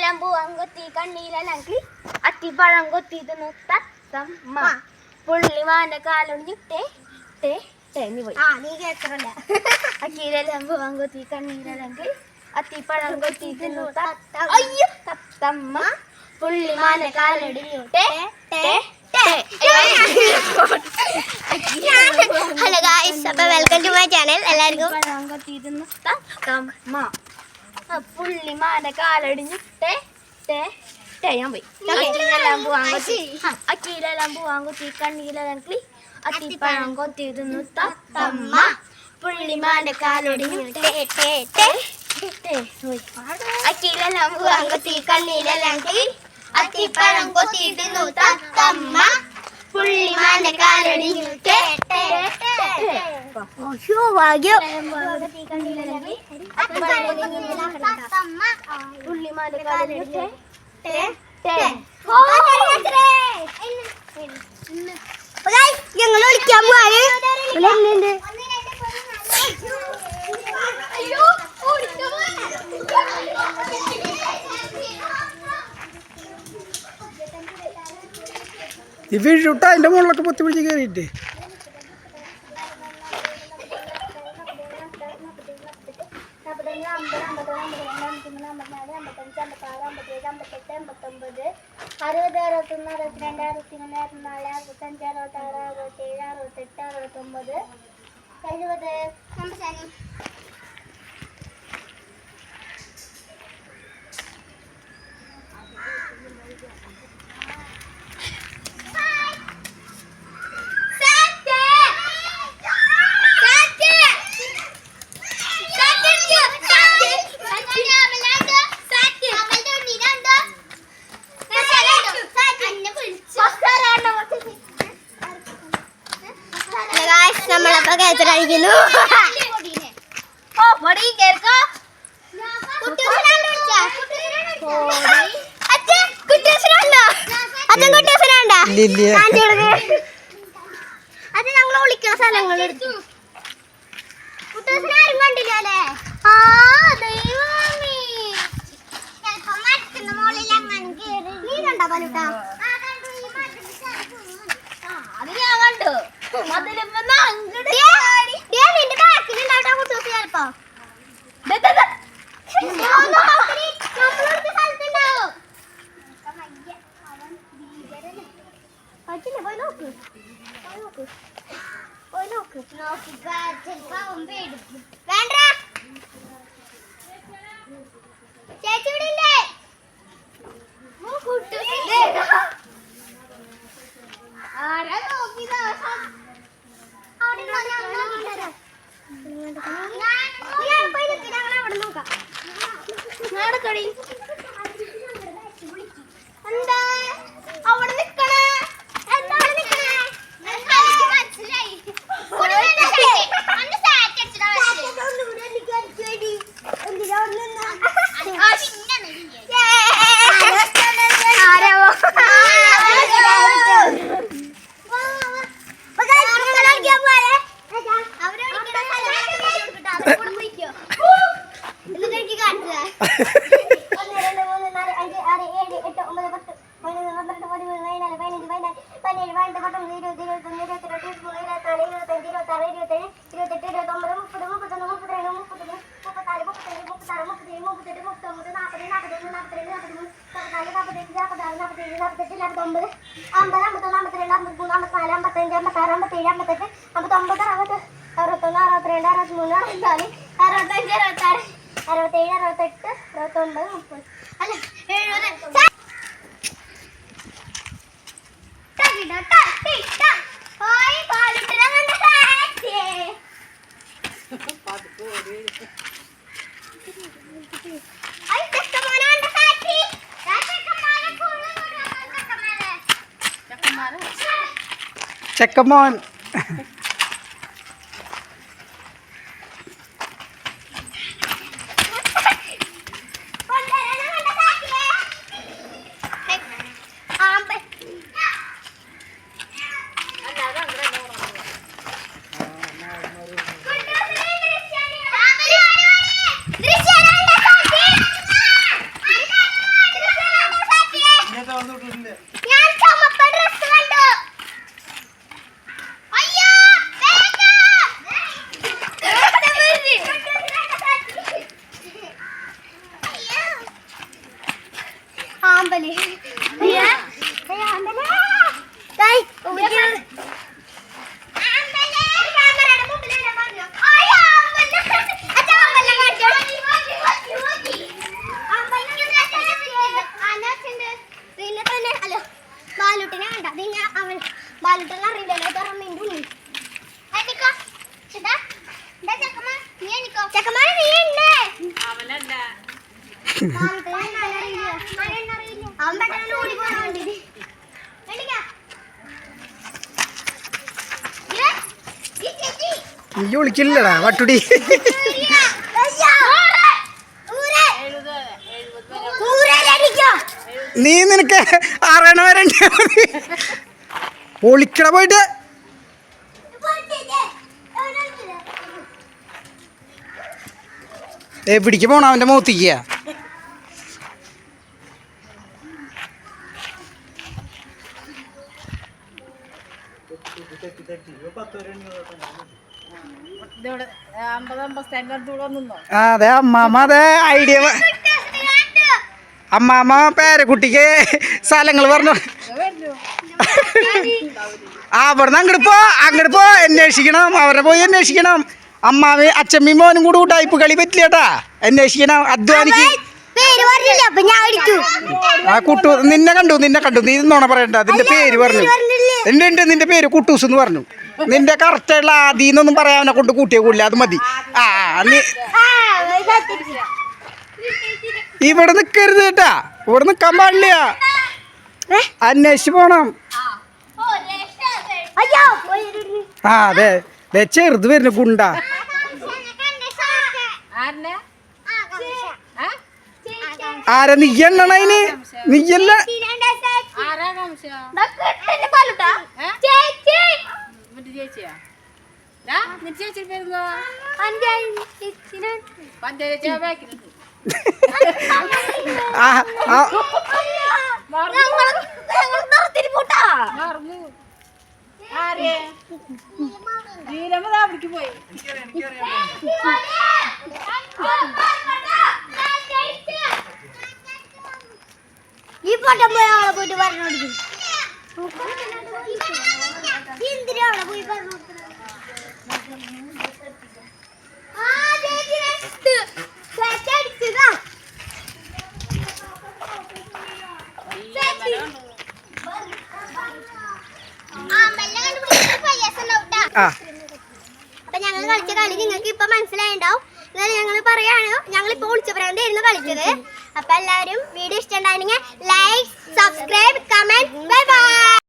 അക്കിയിലെല്ലാം പൂവാൻ കൊത്തി കണ്ണിയിലെല്ലാം അത്തിപ്പഴം കൊത്തി തിന്നു തത്തമ്മ പുള്ളിമാന്റെ കാലൊടിഞ്ഞിട്ടേ ടേ ടേ നീ പോയി നീ കേൾക്കറല്ല അക്കിയിലെല്ലാം പൂവാൻ കൊത്തി കണ്ണിയിലെല്ലാം അത്തിപ്പഴം കൊത്തി തിന്നു തത്തമ്മ പുള്ളിമാന്റെ കാലൊടിഞ്ഞിട്ടേ ടേ ഹലോ ഗായ്സ്, അപ്പോൾ വെൽക്കം ടു മൈ ചാനൽ. എല്ലാവർക്കും പുള്ളിമാന്റെ കാലടിഞ്ഞിട്ടേ ഞാൻ പോയി അക്കിയിലെല്ലാം പൂവാൻ കൊത്തി കണ്ണിയിലെല്ലാം അത്തിപ്പഴം കൊത്തി തിന്നു തത്തമ്മ പുള്ളിമാന്റെ കാലൊടിഞ്ഞിട്ടേ അക്കിയിലെല്ലാം പൂവാൻ കൊത്തി കണ്ണിയിലെല്ലാം അത്തിപ്പഴം കൊത്തി തിന്നു തത്തമ്മ പുള്ളിമാന്റെ കാലൊടിഞ്ഞിട്ടേ ഭാഗ്യം. പുള്ളിമാന്റെ കാലൊടിഞ്ഞിട്ടേ ഞങ്ങൾ വിളിക്കാൻ പോവാണ്. ഈ വീഴുട്ടാ അതിൻ്റെ മുകളിലൊക്കെ പൊത്തി പിടിച്ച് കയറിയിട്ട് അറുപത് അറുപത്തൊന്ന് അറുപത്തിരണ്ട് അറുപത്തിമൂന്ന് അറുപത്തിനാല് അറുപത്തഞ്ച് അറുപത്താറ് അറുപത്തേഴ് അറുപത്തെട്ട് അറുപത്തൊമ്പത് 70 നമ്മളപ്പോ കേച്ചടിക്കുന്നു. അത് ഞങ്ങൾ വിളിക്കുന്ന സ്ഥലങ്ങൾ എടുത്തു. കുട്ടൂസിനാരും കണ്ടില്ല അല്ലേ? നീ കണ്ടോ പലുട്ടാ? അത് ഞാൻ കണ്ടു. നിന്റെ ബാക്കിലുണ്ടാവട്ടെ കുട്ടൂസ് ചിലപ്പോ പോയി നോക്ക് വേണ്ട ചേച്ചി ഇവിടെ ഇല്ലേ? ആരാ നോക്കിയതാ? എന്താ അവിടെ നിക്കണേ? ചെക്കമോൻ ആമ്പല് ബാലുട്ടിനെ കണ്ട അവൻ ബാലുട്ടിനെ അറിയില്ലല്ലോ തുറന്നിന്റെ ചെക്കന്മാരെ നീ ഉണ്ട് അവൻ പെട്ടെന്ന് ഓടി പോകാൻ വേണ്ടി നീ വിളിക്കില്ലടാ വട്ടുടി. നീ നിനക്ക് 6 വരെ ഒളിക്കട പോയിട്ട് എവിടേക്ക് പോണം അവൻ്റെ മുഖത്തേക്ക്? അതെ അമ്മാമ്മ അതെ ഐഡിയ. അമ്മാമ്മ പേരക്കുട്ടിക്ക് സ്ഥലങ്ങൾ പറഞ്ഞു. അവിടുന്ന് അങ്ങോട്ട് പോ അന്വേഷിക്കണം, അവരെ പോയി അന്വേഷിക്കണം. അമ്മാവി അച്ഛമ്മയും മോനും കൂടെ ടൈപ്പ് കളി പറ്റില്ല കേട്ടാ. അന്വേഷിക്കണം, അധ്വാനിക്ക്. ആ കുട്ടു നിന്നെ കണ്ടു നീ നോണ പറയണ്ട. നിന്റെ പേര് പറഞ്ഞു. ഉണ്ട് നിന്റെ പേര് കുട്ടൂസ് എന്ന് പറഞ്ഞു. നിന്റെ കറക്റ്റായിട്ടുള്ള ആദ്യം പറയാനെ കൊണ്ട് കൂട്ടിയേ കൂടില്ല, അത് മതി. നീ ഇവിടെ നിക്കരുത് കേട്ടാ, ഇവിടെ നിക്കാൻ പാടില്ല. അന്വേഷിച്ച് പോണം. അതെ ചെറുത് വരുന്നു ഗുണ്ട. ആരാ നീ എണ്ണണ അതിന്? നീയല്ല പോയി ഈ പൊട്ടം പോയി അവളെ പോയിട്ട് പറഞ്ഞോടിക്കും. എന്തിനാ അവളെ പോയി പറഞ്ഞു? അപ്പൊ ഞങ്ങൾ കളിച്ച കളി നിങ്ങൾക്ക് ഇപ്പൊ മനസ്സിലായിണ്ടാവും. എന്നാലും ഞങ്ങൾ പറയാണ്, ഞങ്ങളിപ്പോ ഒളിച്ചപ്രാന്തായിരുന്നു കളിച്ചത്. അപ്പൊ എല്ലാവരും വീഡിയോ ഇഷ്ടമുണ്ടായിരുന്നെങ്കിൽ like, subscribe, comment, bye by.